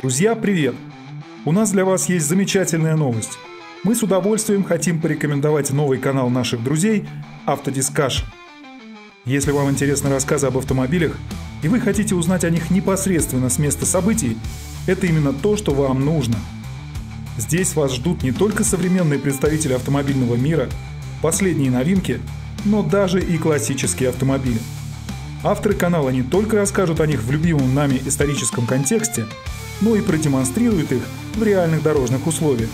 Друзья, привет! У нас для вас есть замечательная новость. Мы с удовольствием хотим порекомендовать новый канал наших друзей «Автодискашн». Если вам интересны рассказы об автомобилях, и вы хотите узнать о них непосредственно с места событий, это именно то, что вам нужно. Здесь вас ждут не только современные представители автомобильного мира, последние новинки, но даже и классические автомобили. Авторы канала не только расскажут о них в любимом нами историческом контексте, но и продемонстрируют их в реальных дорожных условиях.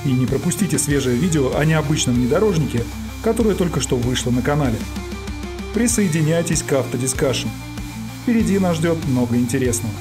И не пропустите свежее видео о необычном внедорожнике, которое только что вышло на канале. Присоединяйтесь к Автодискашн. Впереди нас ждет много интересного.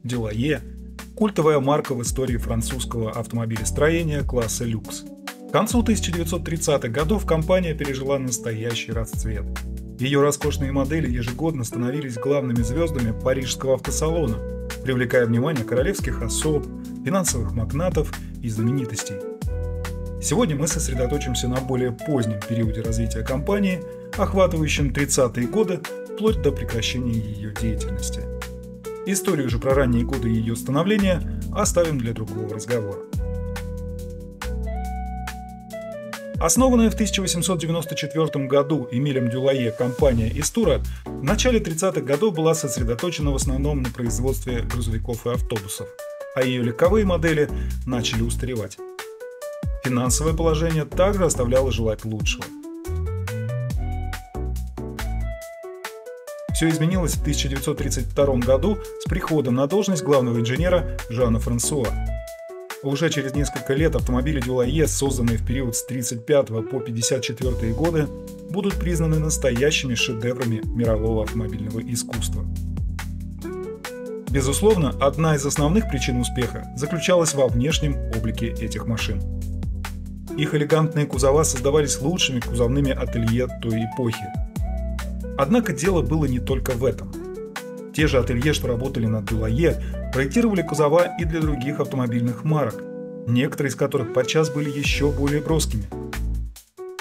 Дюлайе – культовая марка в истории французского автомобилестроения класса люкс. К концу 1930-х годов компания пережила настоящий расцвет. Ее роскошные модели ежегодно становились главными звездами парижского автосалона, привлекая внимание королевских особ, финансовых магнатов и знаменитостей. Сегодня мы сосредоточимся на более позднем периоде развития компании, охватывающем 30-е годы вплоть до прекращения ее деятельности. Историю же про ранние годы ее становления оставим для другого разговора. Основанная в 1894 году Эмилем Дюлайе компания Истура в начале 30-х годов была сосредоточена в основном на производстве грузовиков и автобусов, а ее легковые модели начали устаревать. Финансовое положение также оставляло желать лучшего. Все изменилось в 1932 году с приходом на должность главного инженера Жана Франсуа. Уже через несколько лет автомобили Дюлайе, созданные в период с 1935 по 1954 годы, будут признаны настоящими шедеврами мирового автомобильного искусства. Безусловно, одна из основных причин успеха заключалась во внешнем облике этих машин. Их элегантные кузова создавались лучшими кузовными ателье той эпохи. Однако дело было не только в этом. Те же ателье, что работали над Дюлайе, проектировали кузова и для других автомобильных марок, некоторые из которых подчас были еще более броскими.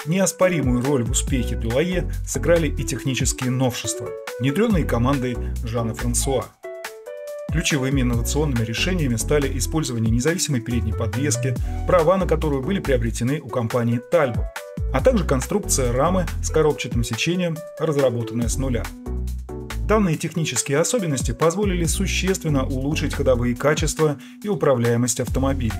Неоспоримую роль в успехе Дюлайе сыграли и технические новшества, внедренные командой Жана Франсуа. Ключевыми инновационными решениями стали использование независимой передней подвески, права на которую были приобретены у компании Talbot, а также конструкция рамы с коробчатым сечением, разработанная с нуля. Данные технические особенности позволили существенно улучшить ходовые качества и управляемость автомобилей.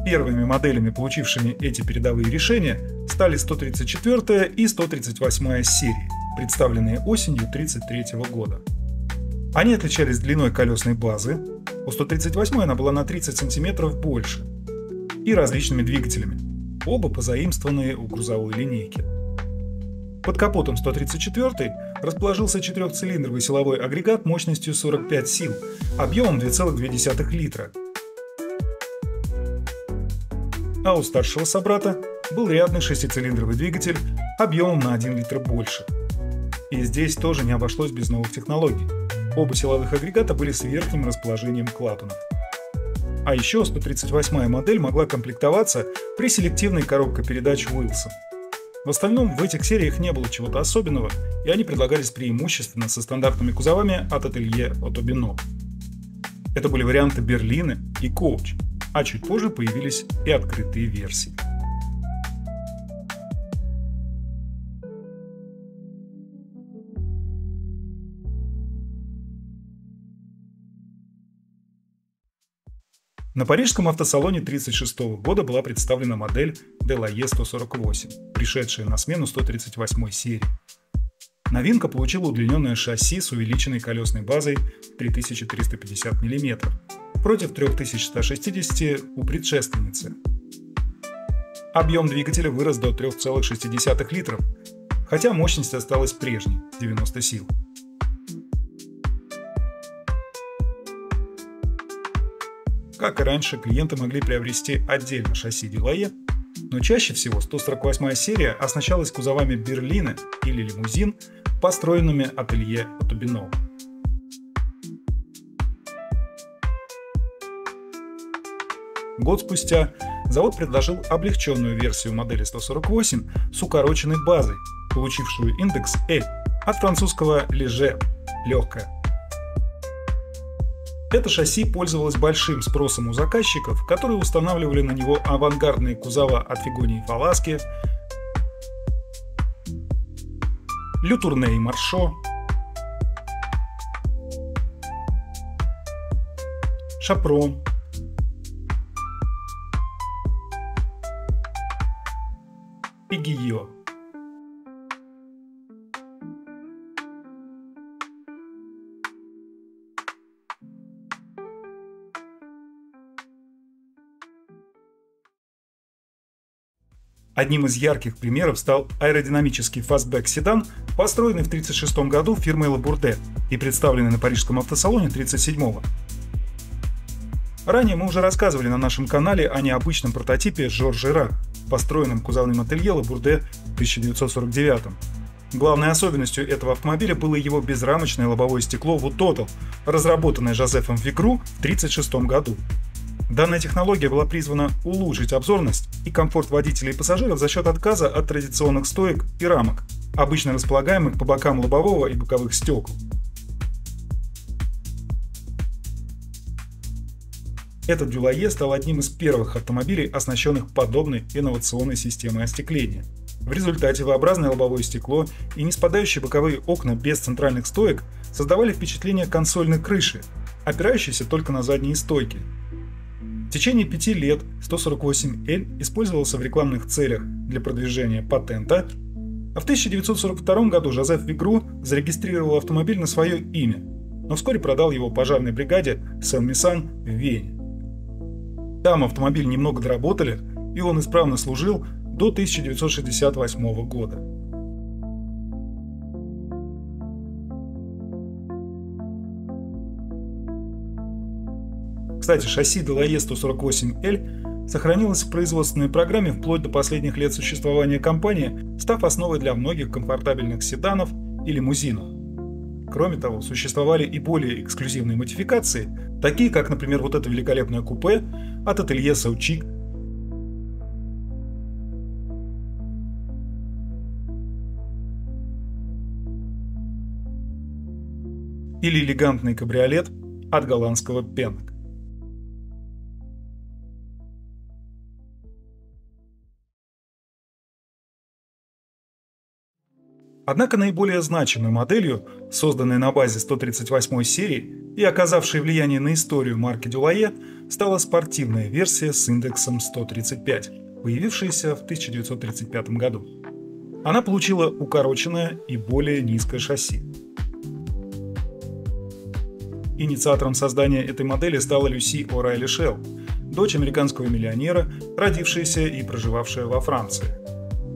Первыми моделями, получившими эти передовые решения, стали 134 и 138 серии, представленные осенью 1933 года. Они отличались длиной колесной базы, у 138 она была на 30 см больше, и различными двигателями, оба позаимствованные у грузовой линейки. Под капотом 134 расположился четырехцилиндровый силовой агрегат мощностью 45 сил, объемом 2,2 литра. А у старшего собрата был рядный шестицилиндровый двигатель объемом на 1 литр больше. И здесь тоже не обошлось без новых технологий. Оба силовых агрегата были с верхним расположением клапанов. А еще 138-я модель могла комплектоваться при селективной коробке передач Wilson. В остальном в этих сериях не было чего-то особенного, и они предлагались преимущественно со стандартными кузовами от ателье Auto-Bineau. Это были варианты Berline и Coach, а чуть позже появились и открытые версии. На парижском автосалоне 1936 года была представлена модель Delahaye 148, пришедшая на смену 138 серии. Новинка получила удлиненное шасси с увеличенной колесной базой 3350 мм против 3160 у предшественницы. Объем двигателя вырос до 3,6 литров, хотя мощность осталась прежней – 90 сил. Как и раньше, клиенты могли приобрести отдельно шасси Дюлае, но чаще всего 148-я серия оснащалась кузовами берлина или лимузин, построенными ателье Autubino. Год спустя завод предложил облегченную версию модели 148 с укороченной базой, получившую индекс L от французского «léger» – «легкая». Это шасси пользовалось большим спросом у заказчиков, которые устанавливали на него авангардные кузова от Фигони и Фаласки, Лютурне и Маршо, Шапрон, и Гийо. Одним из ярких примеров стал аэродинамический фастбэк-седан, построенный в 1936 году фирмой Лабурде и представленный на парижском автосалоне 1937-го. Ранее мы уже рассказывали на нашем канале о необычном прототипе Жорж Ира, построенном кузовным ателье Лабурде в 1949. Главной особенностью этого автомобиля было его безрамочное лобовое стекло Wood Total, разработанное Жозефом Вигру в 1936 году. Данная технология была призвана улучшить обзорность и комфорт водителей и пассажиров за счет отказа от традиционных стоек и рамок, обычно располагаемых по бокам лобового и боковых стекол. Этот Дюлае стал одним из первых автомобилей, оснащенных подобной инновационной системой остекления. В результате V-образное лобовое стекло и неспадающие боковые окна без центральных стоек создавали впечатление консольной крыши, опирающейся только на задние стойки. В течение 5 лет 148L использовался в рекламных целях для продвижения патента, а в 1942 году Жозеф Вигру зарегистрировал автомобиль на свое имя, но вскоре продал его пожарной бригаде Сен-Мисан в Вене. Там автомобиль немного доработали, и он исправно служил до 1968 года. Кстати, шасси Delahaye 148L сохранилось в производственной программе вплоть до последних лет существования компании, став основой для многих комфортабельных седанов и лимузинов. Кроме того, существовали и более эксклюзивные модификации, такие как, например, вот это великолепное купе от ателье Саучик, или элегантный кабриолет от голландского Пенок. Однако наиболее значимой моделью, созданной на базе 138 серии и оказавшей влияние на историю марки Дюлае, стала спортивная версия с индексом 135, появившаяся в 1935 году. Она получила укороченное и более низкое шасси. Инициатором создания этой модели стала Люси О'Райли Шелл, дочь американского миллионера, родившаяся и проживавшая во Франции.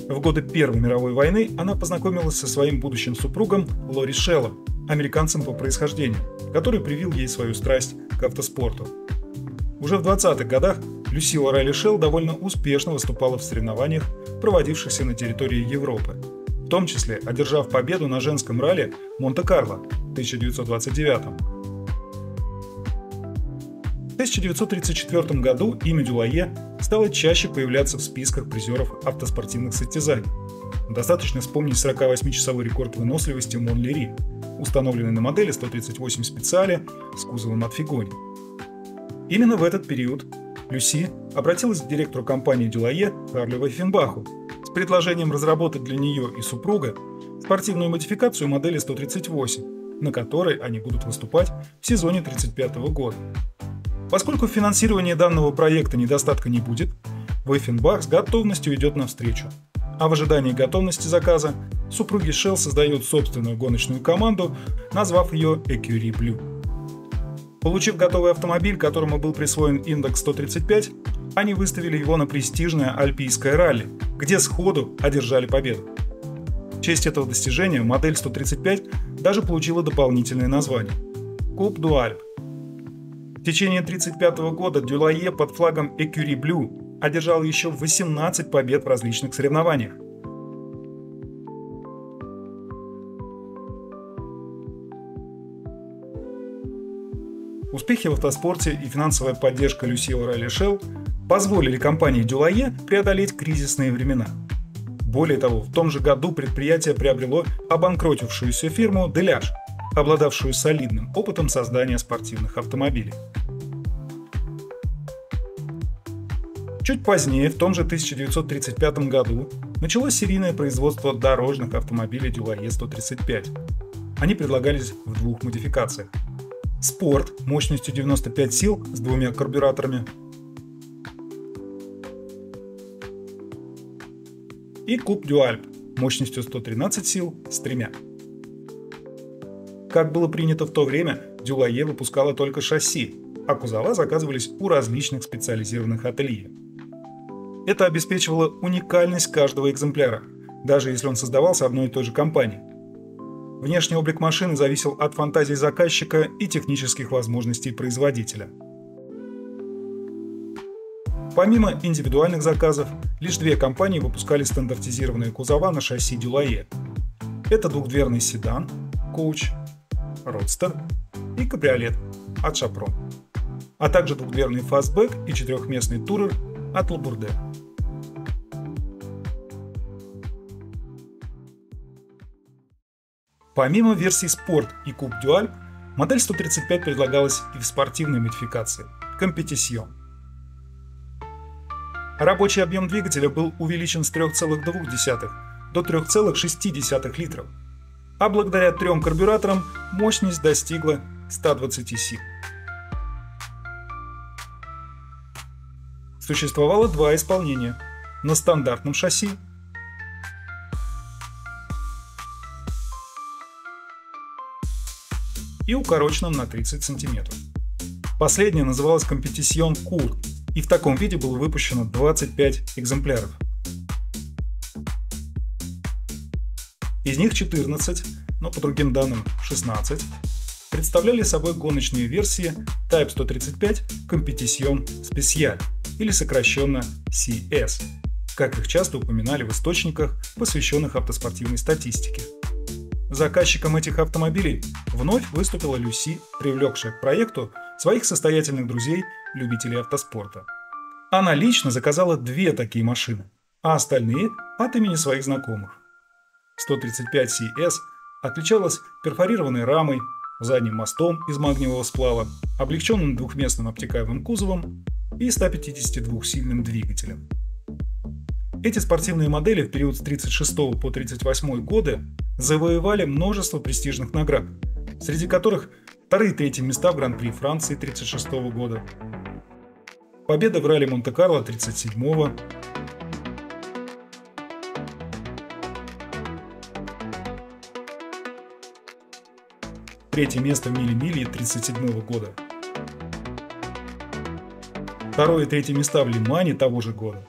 В годы Первой мировой войны она познакомилась со своим будущим супругом Лори Шеллом, американцем по происхождению, который привил ей свою страсть к автоспорту. Уже в 20-х годах Люси О'Райли Шелл довольно успешно выступала в соревнованиях, проводившихся на территории Европы, в том числе одержав победу на женском ралли Монте-Карло в 1929. В 1934 году имя Дюлае стало чаще появляться в списках призеров автоспортивных состязаний. Достаточно вспомнить 48-часовой рекорд выносливости Монлери, установленный на модели 138 специале с кузовом от Фигони. Именно в этот период Люси обратилась к директору компании Дюлае Карлю Вайфенбаху с предложением разработать для нее и супруга спортивную модификацию модели 138, на которой они будут выступать в сезоне 1935 года. Поскольку в финансировании данного проекта недостатка не будет, Вайфенбах с готовностью идет навстречу, а в ожидании готовности заказа супруги Shell создают собственную гоночную команду, назвав ее Écurie Blue. Получив готовый автомобиль, которому был присвоен индекс 135, они выставили его на престижное альпийское ралли, где сходу одержали победу. В честь этого достижения модель 135 даже получила дополнительное название – Coupe du Alpe. В течение 1935 года Дюлайе под флагом Écurie Blue одержал еще 18 побед в различных соревнованиях. Успехи в автоспорте и финансовая поддержка Lucille Rally Shell позволили компании Дюлайе преодолеть кризисные времена. Более того, в том же году предприятие приобрело обанкротившуюся фирму Delage, обладавшую солидным опытом создания спортивных автомобилей. Чуть позднее, в том же 1935 году, началось серийное производство дорожных автомобилей Дюлайе 135. Они предлагались в двух модификациях. Спорт мощностью 95 сил с двумя карбюраторами и Coupe du Alpe мощностью 113 сил с тремя. Как было принято в то время, Дюлайе выпускала только шасси, а кузова заказывались у различных специализированных ателье. Это обеспечивало уникальность каждого экземпляра, даже если он создавался одной и той же компанией. Внешний облик машины зависел от фантазии заказчика и технических возможностей производителя. Помимо индивидуальных заказов, лишь две компании выпускали стандартизированные кузова на шасси Дюлайе. Это двухдверный седан, коуч, родстер и кабриолет от Chaperon, а также двухдверный фастбэк и четырехместный турер от Laborde. Помимо версий Sport и Coupe du Alpe, модель 135 предлагалась и в спортивной модификации – Competition. Рабочий объем двигателя был увеличен с 3,2 до 3,6 литров, а благодаря трем карбюраторам мощность достигла 120 сил. Существовало два исполнения – на стандартном шасси и укороченном на 30 см. Последнее называлось Competition Court, и в таком виде было выпущено 25 экземпляров. Из них 14, но по другим данным 16, представляли собой гоночные версии Type 135 Competition Special, или сокращенно CS, как их часто упоминали в источниках, посвященных автоспортивной статистике. Заказчиком этих автомобилей вновь выступила Люси, привлекшая к проекту своих состоятельных друзей, любителей автоспорта. Она лично заказала две такие машины, а остальные от имени своих знакомых. 135 CS отличалась перфорированной рамой, задним мостом из магниевого сплава, облегченным двухместным обтекаемым кузовом и 152-сильным двигателем. Эти спортивные модели в период с 1936 по 1938 годы завоевали множество престижных наград, среди которых вторые и третьи места в Гран-при Франции 1936 года, победа в ралли Монте-Карло 1937, третье место в миле-миле 1937 года, второе и третье места в Лимане того же года.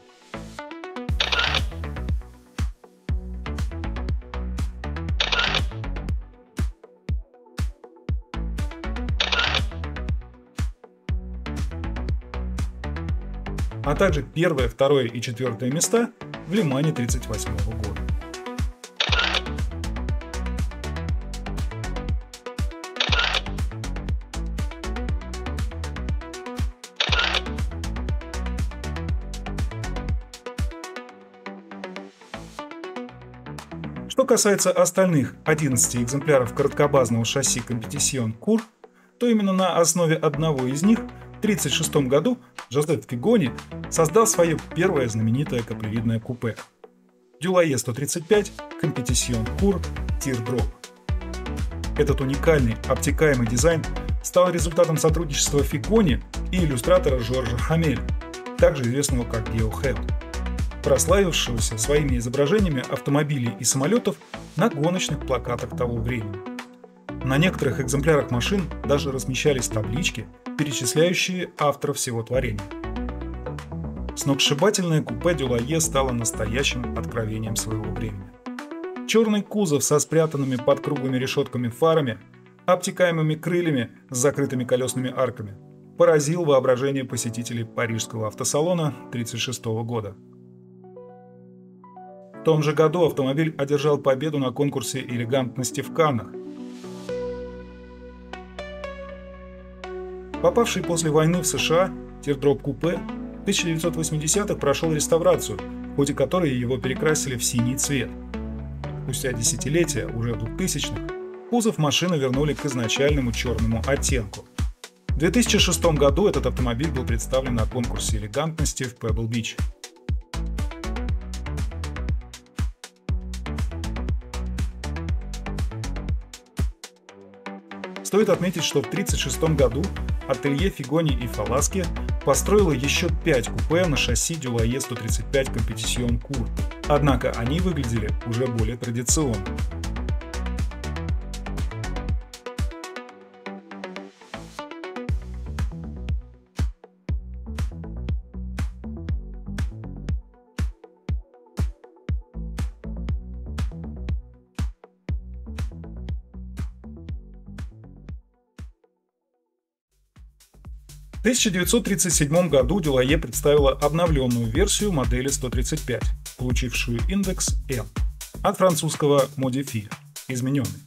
А также первое, второе и четвертое места в Лимане 1938 года. Что касается остальных 11 экземпляров короткобазного шасси Competition Court, то именно на основе одного из них в 1936 году Жозеф Фигони создал свое первое знаменитое каплевидное купе Дюлайе 135 Competition Court Teardrop. Этот уникальный обтекаемый дизайн стал результатом сотрудничества Фигони и иллюстратора Жоржа Хамеля, также известного как Гео Хелл, прославившегося своими изображениями автомобилей и самолетов на гоночных плакатах того времени. На некоторых экземплярах машин даже размещались таблички, перечисляющие авторов всего творения. Сногсшибательное купе Дюлайе стало настоящим откровением своего времени. Черный кузов со спрятанными под круглыми решетками фарами, обтекаемыми крыльями с закрытыми колесными арками, поразил воображение посетителей парижского автосалона 1936 года. В том же году автомобиль одержал победу на конкурсе элегантности в Каннах. Попавший после войны в США Teardrop-купе в 1980-х прошел реставрацию, в ходе которой его перекрасили в синий цвет. Спустя десятилетия, уже в 2000-х, кузов машины вернули к изначальному черному оттенку. В 2006 году этот автомобиль был представлен на конкурсе элегантности в Пебл-Бич. Стоит отметить, что в 1936 году ателье Фигони и Фаласки построило еще 5 купе на шасси Дюлайе 135 Competition Cour, однако они выглядели уже более традиционно. В 1937 году Дюлайе представила обновленную версию модели 135, получившую индекс M, от французского Modifié – измененный.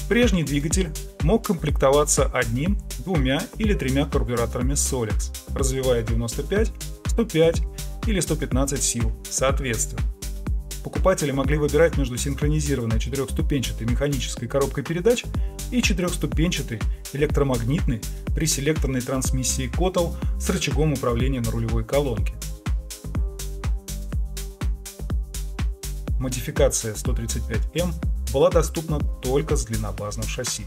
Прежний двигатель мог комплектоваться одним, двумя или тремя карбюраторами Solex, развивая 95, 105 или 115 сил соответственно. Покупатели могли выбирать между синхронизированной четырехступенчатой механической коробкой передач и четырехступенчатой электромагнитной при селекторной трансмиссии Котл с рычагом управления на рулевой колонке. Модификация 135M была доступна только с длиннобазным шасси.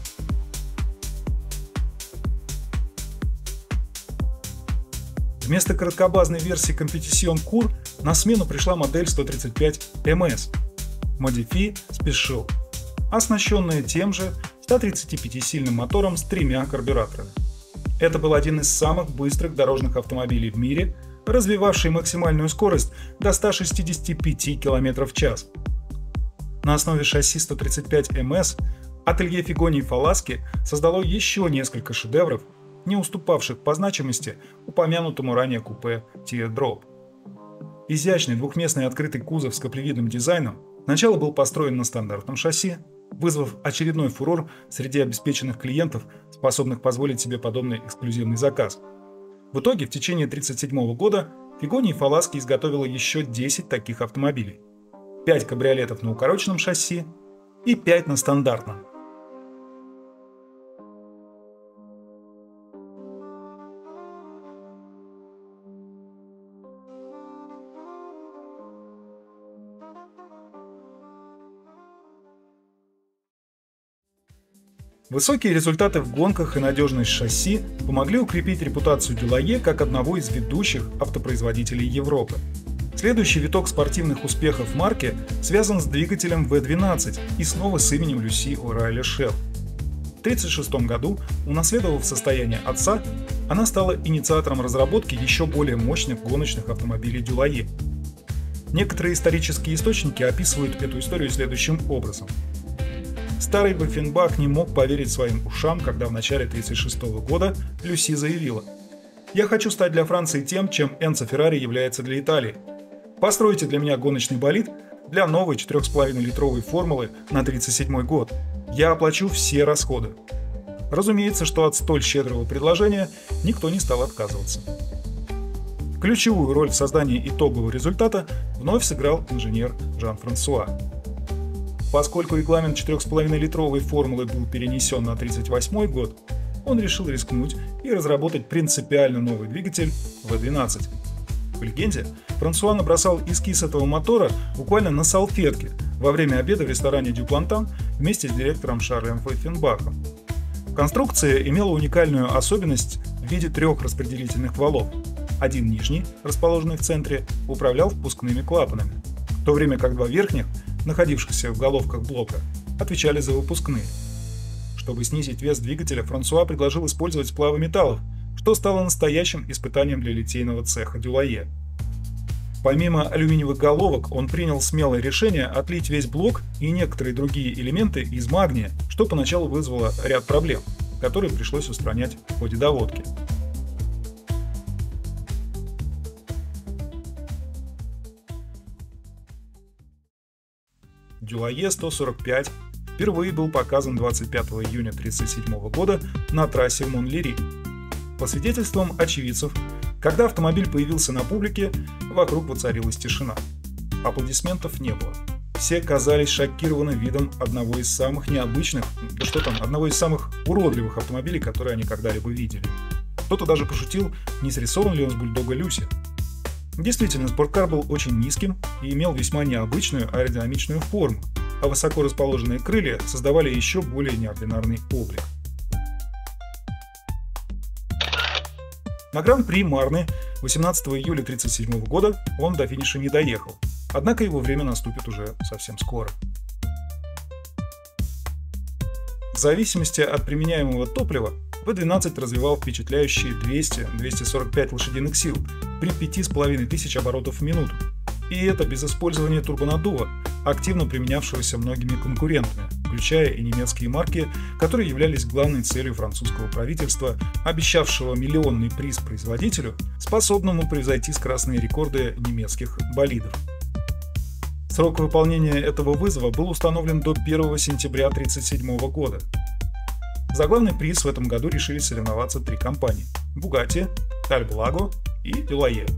Вместо короткобазной версии Competition Cour на смену пришла модель 135 MS Modifié Special, оснащенная тем же 135-сильным мотором с 3 карбюраторами. Это был один из самых быстрых дорожных автомобилей в мире, развивавший максимальную скорость до 165 км в час. На основе шасси 135 MS ателье Фигони и Фаласки создало еще несколько шедевров, не уступавших по значимости упомянутому ранее купе Teardrop. Изящный двухместный открытый кузов с каплевидным дизайном сначала был построен на стандартном шасси, вызвав очередной фурор среди обеспеченных клиентов, способных позволить себе подобный эксклюзивный заказ. В итоге в течение 1937 года Фигони и Фаласки изготовила еще 10 таких автомобилей. 5 кабриолетов на укороченном шасси и 5 на стандартном. Высокие результаты в гонках и надежность шасси помогли укрепить репутацию Дюлайе как одного из ведущих автопроизводителей Европы. Следующий виток спортивных успехов марки связан с двигателем V12 и снова с именем Люси О'Райли Шелл. В 1936 году, унаследовав состояние отца, она стала инициатором разработки еще более мощных гоночных автомобилей Дюлайе. Некоторые исторические источники описывают эту историю следующим образом. Старый Баффенбах не мог поверить своим ушам, когда в начале 1936 года Люси заявила: «Я хочу стать для Франции тем, чем Энцо Феррари является для Италии. Постройте для меня гоночный болид для новой 4,5-литровой формулы на 1937 год. Я оплачу все расходы». Разумеется, что от столь щедрого предложения никто не стал отказываться. Ключевую роль в создании итогового результата вновь сыграл инженер Жан-Франсуа. Поскольку регламент 4,5-литровой формулы был перенесен на 1938 год, он решил рискнуть и разработать принципиально новый двигатель V12. По легенде, Франсуа набросал эскиз этого мотора буквально на салфетке во время обеда в ресторане «Дю Плантан» вместе с директором Шарлем Фойфенбахом. Конструкция имела уникальную особенность в виде 3 распределительных валов. Один нижний, расположенный в центре, управлял впускными клапанами, в то время как 2 верхних находившихся в головках блока, отвечали за выпускные. Чтобы снизить вес двигателя, Франсуа предложил использовать сплавы металлов, что стало настоящим испытанием для литейного цеха Дюлае. Помимо алюминиевых головок, он принял смелое решение отлить весь блок и некоторые другие элементы из магния, что поначалу вызвало ряд проблем, которые пришлось устранять в ходе доводки. Дюлае 145 впервые был показан 25 июня 1937 года на трассе в Монлери. По свидетельствам очевидцев, когда автомобиль появился на публике, вокруг воцарилась тишина. Аплодисментов не было. Все казались шокированы видом одного из самых необычных, одного из самых уродливых автомобилей, которые они когда-либо видели. Кто-то даже пошутил, не срисован ли он с бульдога Люси. Действительно, спорткар был очень низким и имел весьма необычную аэродинамичную форму, а высоко расположенные крылья создавали еще более неординарный облик. На Гран-при Марны 18 июля 1937 года он до финиша не доехал, однако его время наступит уже совсем скоро. В зависимости от применяемого топлива, V12 развивал впечатляющие 200-245 лошадиных сил при 5500 оборотов в минуту. И это без использования турбонаддува, активно применявшегося многими конкурентами, включая и немецкие марки, которые являлись главной целью французского правительства, обещавшего миллионный приз производителю, способному превзойти скоростные рекорды немецких болидов. Срок выполнения этого вызова был установлен до 1 сентября 1937 года. За главный приз в этом году решили соревноваться 3 компании – Bugatti, Talbot Lago и Delahaye.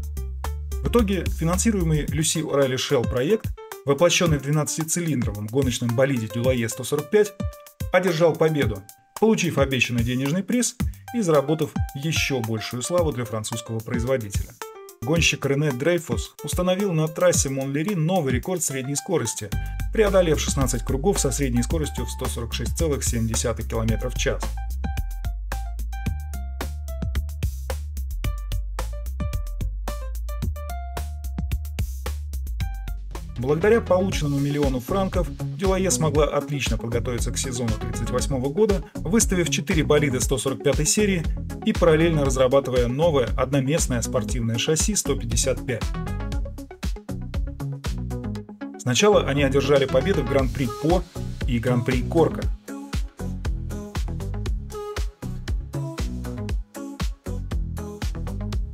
В итоге финансируемый Люси Орайли Шелл проект, воплощенный в 12-цилиндровом гоночном болиде Delahaye 145, одержал победу, получив обещанный денежный приз и заработав еще большую славу для французского производителя. Гонщик Рене Дрейфус установил на трассе Монлери новый рекорд средней скорости, преодолев 16 кругов со средней скоростью в 146,7 км в час. Благодаря полученному миллиону франков, Delahaye смогла отлично подготовиться к сезону 1938 года, выставив 4 болида 145 серии и параллельно разрабатывая новое одноместное спортивное шасси 155. Сначала они одержали победы в Гран-при По и Гран-при Корка.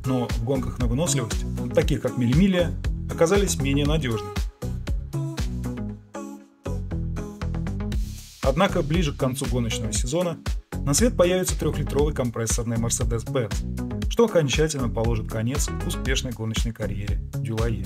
Но в гонках на выносливость, таких как Мили-Милия, оказались менее надежны. Однако ближе к концу гоночного сезона на свет появится 3-литровый компрессорный Mercedes-Benz, что окончательно положит конец успешной гоночной карьере Delahaye.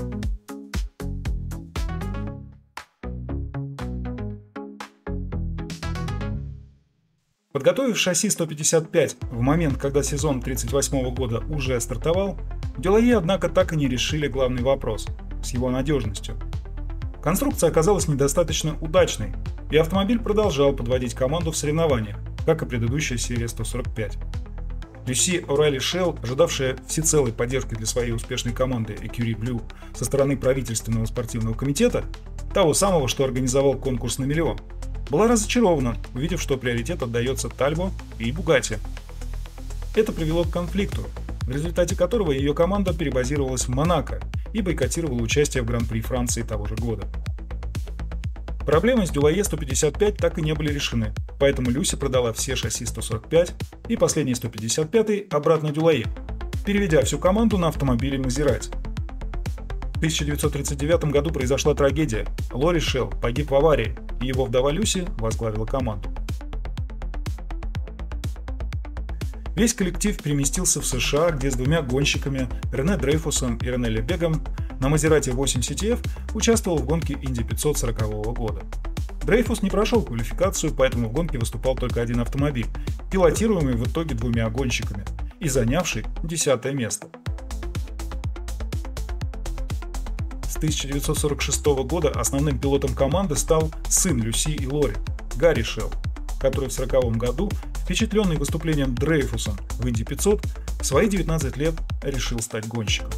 Подготовив шасси 155 в момент, когда сезон 1938 года уже стартовал, Delahaye, однако, так и не решили главный вопрос с его надежностью. Конструкция оказалась недостаточно удачной, и автомобиль продолжал подводить команду в соревнованиях, как и предыдущая серия 145. Люси Орайли Шелл, ожидавшая всецелой поддержки для своей успешной команды Écurie Blue со стороны правительственного спортивного комитета, того самого, что организовал конкурс на миллион, была разочарована, увидев, что приоритет отдается Talbot и Bugatti. Это привело к конфликту, в результате которого ее команда перебазировалась в Монако и бойкотировала участие в Гран-при Франции того же года. Проблемы с Delahaye 155 так и не были решены, поэтому Люси продала все шасси 145 и последний 155 обратно Delahaye, переведя всю команду на автомобили Maserati. В 1939 году произошла трагедия. Лори Шелл погиб в аварии, и его вдова Люси возглавила команду. Весь коллектив переместился в США, где с 2 гонщиками, Рене Дрейфусом и Рене Лебегом, на Maserati 8 CTF участвовал в гонке Инди 500 1940 года. Дрейфус не прошел квалификацию, поэтому в гонке выступал только один автомобиль, пилотируемый в итоге 2 гонщиками и занявший 10-е место. С 1946 года основным пилотом команды стал сын Люси и Лори, Гарри Шелл, который в 1940 году, впечатленный выступлением Дрейфуса в Инди 500, в свои 19 лет решил стать гонщиком.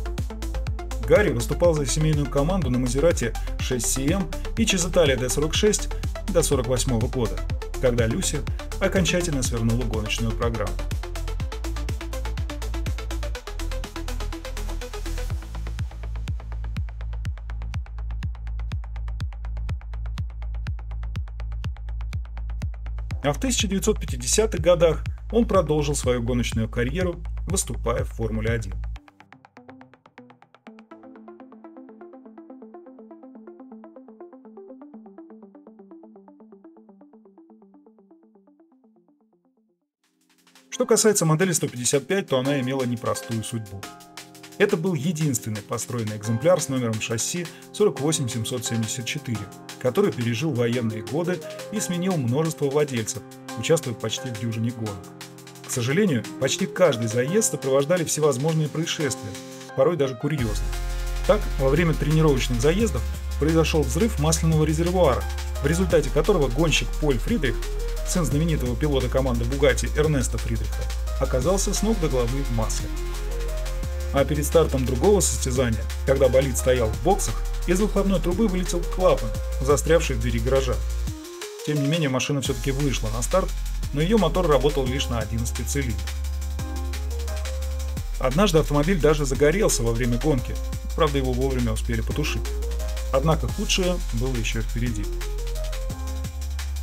Гарри выступал за семейную команду на Мазерати 6CM и Чизетале D46 до 1948 года, когда Люси окончательно свернула гоночную программу. А в 1950-х годах он продолжил свою гоночную карьеру, выступая в Формуле-1. Что касается модели 155, то она имела непростую судьбу. Это был единственный построенный экземпляр с номером шасси 48774, который пережил военные годы и сменил множество владельцев, участвуя почти в дюжине гонок. К сожалению, почти каждый заезд сопровождали всевозможные происшествия, порой даже курьезные. Так, во время тренировочных заездов произошел взрыв масляного резервуара, в результате которого гонщик Поль Фридрих, сын знаменитого пилота команды Бугатти Эрнеста Фридриха, оказался с ног до головы в масле. А перед стартом другого состязания, когда болид стоял в боксах, из выхлопной трубы вылетел клапан, застрявший в двери гаража. Тем не менее, машина все-таки вышла на старт, но ее мотор работал лишь на 11 цилиндрах. Однажды автомобиль даже загорелся во время гонки, правда его вовремя успели потушить. Однако худшее было еще впереди.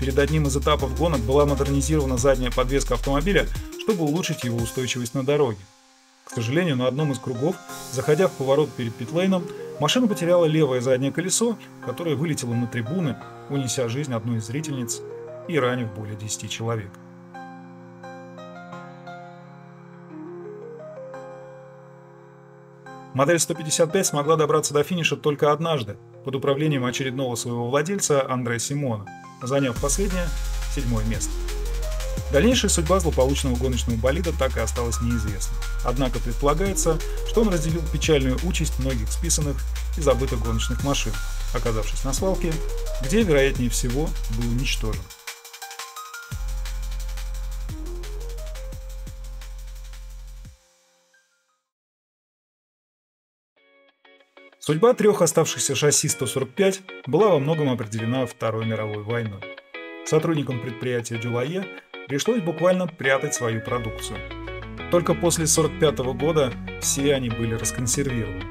Перед одним из этапов гонок была модернизирована задняя подвеска автомобиля, чтобы улучшить его устойчивость на дороге. К сожалению, на одном из кругов, заходя в поворот перед питлейном, машина потеряла левое заднее колесо, которое вылетело на трибуны, унеся жизнь одной из зрительниц и ранив более 10 человек. Модель 155 смогла добраться до финиша только однажды, под управлением очередного своего владельца Андре Симона, заняв последнее, 7-е место. Дальнейшая судьба злополучного гоночного болида так и осталась неизвестной. Однако предполагается, что он разделил печальную участь многих списанных и забытых гоночных машин, оказавшись на свалке, где, вероятнее всего, был уничтожен. Судьба трех оставшихся шасси 145 была во многом определена Второй мировой войной. Сотрудникам предприятия Дюлайе пришлось буквально прятать свою продукцию. Только после 1945 года все они были расконсервированы.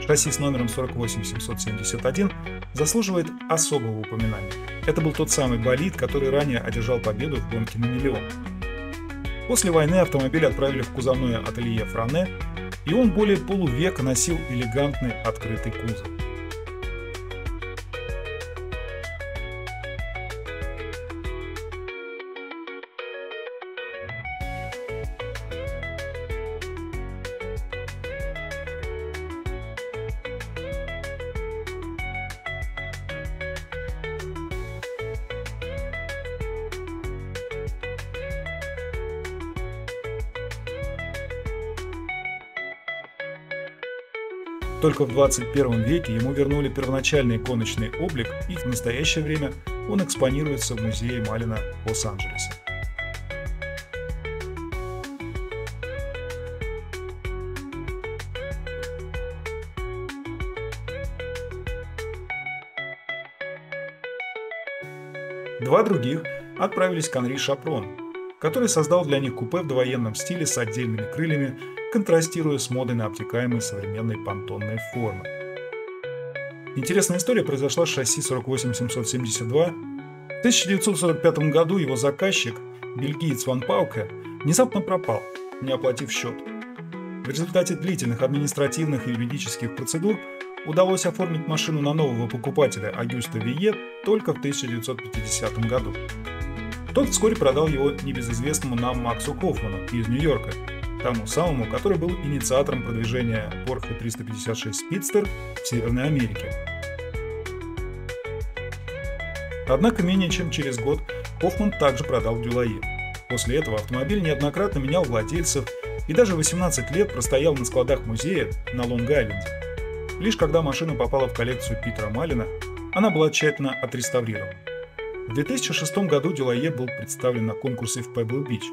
Шасси с номером 48771 заслуживает особого упоминания. Это был тот самый болид, который ранее одержал победу в гонке на миллион. После войны автомобиль отправили в кузовное ателье Фране, и он более полувека носил элегантный открытый кузов. Только в 21 веке ему вернули первоначальный гоночный облик, и в настоящее время он экспонируется в музее Малина в Лос-Анджелесе. Два других отправились к Анри Шапрон, который создал для них купе в довоенном стиле с отдельными крыльями, контрастируя с модой на обтекаемые современные понтонные формы. Интересная история произошла с шасси 48772. В 1945 году его заказчик, бельгиец Ван Пауке, внезапно пропал, не оплатив счет. В результате длительных административных и юридических процедур удалось оформить машину на нового покупателя Агюста Вие только в 1950 году. Тот вскоре продал его небезызвестному нам Максу Хоффману из Нью-Йорка, тому самому, который был инициатором продвижения Porsche 356 Speedster в Северной Америке. Однако менее чем через год Хоффман также продал Дюлайе. После этого автомобиль неоднократно менял владельцев и даже 18 лет простоял на складах музея на Лонг-Айленде. Лишь когда машина попала в коллекцию Питера Малина, она была тщательно отреставрирована. В 2006 году Дюлайе был представлен на конкурсе в Пебл-Бич,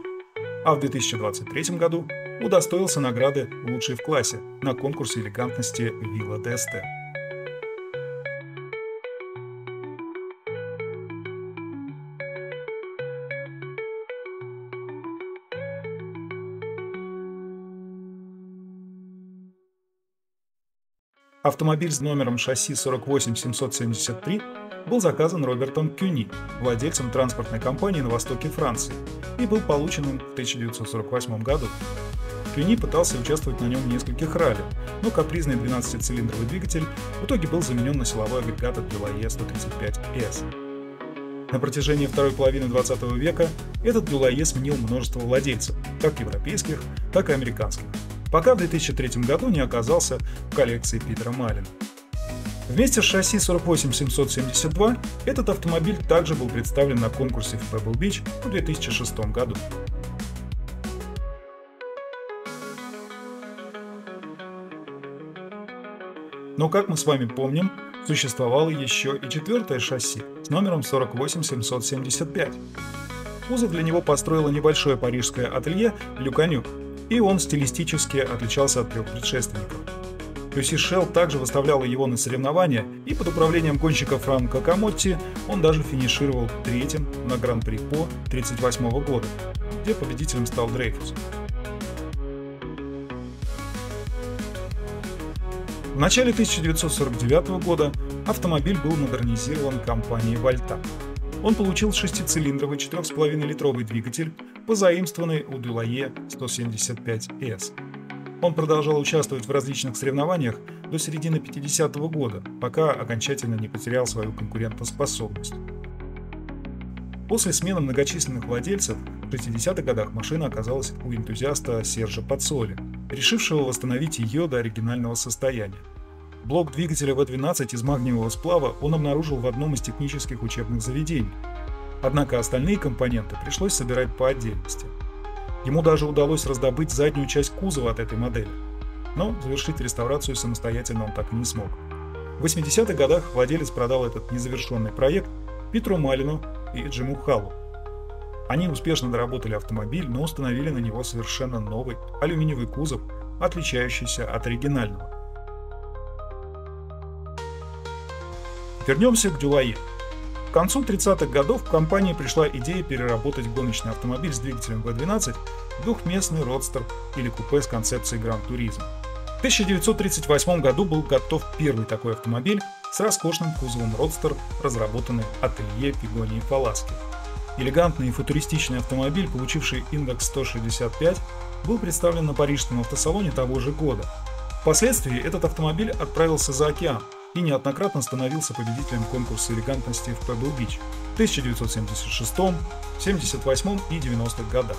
а в 2023 году удостоился награды «Лучший в классе» на конкурсе элегантности Вилла d'Este. Автомобиль с номером шасси 48773 был заказан Робертом Кюни, владельцем транспортной компании на востоке Франции, и был получен им в 1948 году. Кюни пытался участвовать на нем в нескольких ралли, но капризный 12-цилиндровый двигатель в итоге был заменен на силовой агрегат от Delahaye 135S. На протяжении второй половины 20 века этот Delahaye сменил множество владельцев, как европейских, так и американских, пока в 2003 году не оказался в коллекции Питера Маллина. Вместе с шасси 48772 этот автомобиль также был представлен на конкурсе в Пебл-Бич в 2006 году. Но, как мы с вами помним, существовало еще и четвертое шасси с номером 48775. Кузов для него построило небольшое парижское ателье Лю Каню, и он стилистически отличался от трех предшественников. Люси Шелл также выставляла его на соревнования, и под управлением гонщика Франко Камотти он даже финишировал третьим на Гран-при По 1938 года, где победителем стал Дрейфус. В начале 1949 года автомобиль был модернизирован компанией Вольта. Он получил шестицилиндровый 4,5-литровый двигатель, позаимствованный у Delahaye 175S. Он продолжал участвовать в различных соревнованиях до середины 50-го года, пока окончательно не потерял свою конкурентоспособность. После смены многочисленных владельцев в 60-х годах машина оказалась у энтузиаста Сержа Паццоли, решившего восстановить ее до оригинального состояния. Блок двигателя V12 из магниевого сплава он обнаружил в одном из технических учебных заведений. Однако остальные компоненты пришлось собирать по отдельности. Ему даже удалось раздобыть заднюю часть кузова от этой модели, но завершить реставрацию самостоятельно он так и не смог. В 80-х годах владелец продал этот незавершенный проект Питеру Маллину и Джиму Халлу. Они успешно доработали автомобиль, но установили на него совершенно новый алюминиевый кузов, отличающийся от оригинального. Вернемся к Delahaye. К концу 30-х годов в компании пришла идея переработать гоночный автомобиль с двигателем V12 в двухместный родстер или купе с концепцией гран-туризма. В 1938 году был готов первый такой автомобиль с роскошным кузовом родстер, разработанный ателье Пигони и Фаласки. Элегантный и футуристичный автомобиль, получивший индекс 165, был представлен на парижском автосалоне того же года. Впоследствии этот автомобиль отправился за океан и неоднократно становился победителем конкурса элегантности в Пебл-Бич в 1976, 1978 и 90-х годах.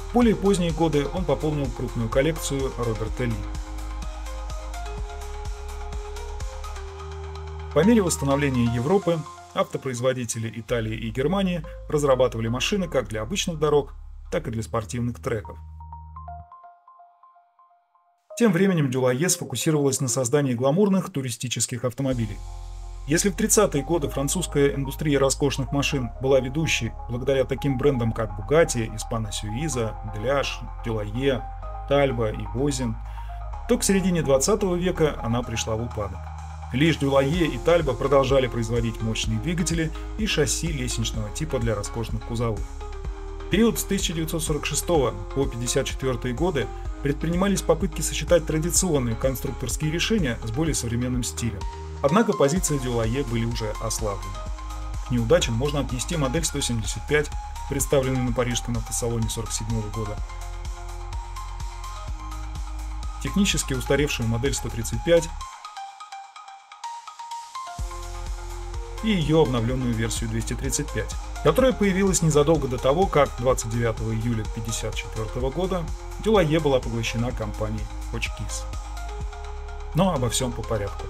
В более поздние годы он пополнил крупную коллекцию Роберта Ли. По мере восстановления Европы автопроизводители Италии и Германии разрабатывали машины как для обычных дорог, так и для спортивных треков. Тем временем Delahaye сфокусировалась на создании гламурных туристических автомобилей. Если в 30-е годы французская индустрия роскошных машин была ведущей благодаря таким брендам, как Bugatti, Hispano Suiza, Delage, Delahaye, Talbot и Voisin, то к середине 20 века она пришла в упадок. Лишь Delahaye и Talbot продолжали производить мощные двигатели и шасси лестничного типа для роскошных кузовов. В период с 1946 по 1954 годы предпринимались попытки сочетать традиционные конструкторские решения с более современным стилем. Однако позиции Delahaye были уже ослаблены. К неудачам можно отнести модель 175, представленную на парижском автосалоне 1947 года, технически устаревшую модель 135 и ее обновленную версию 235, которая появилась незадолго до того, как 29 июля 1954 года Delahaye была поглощена компанией Hotchkiss. Но обо всем по порядку.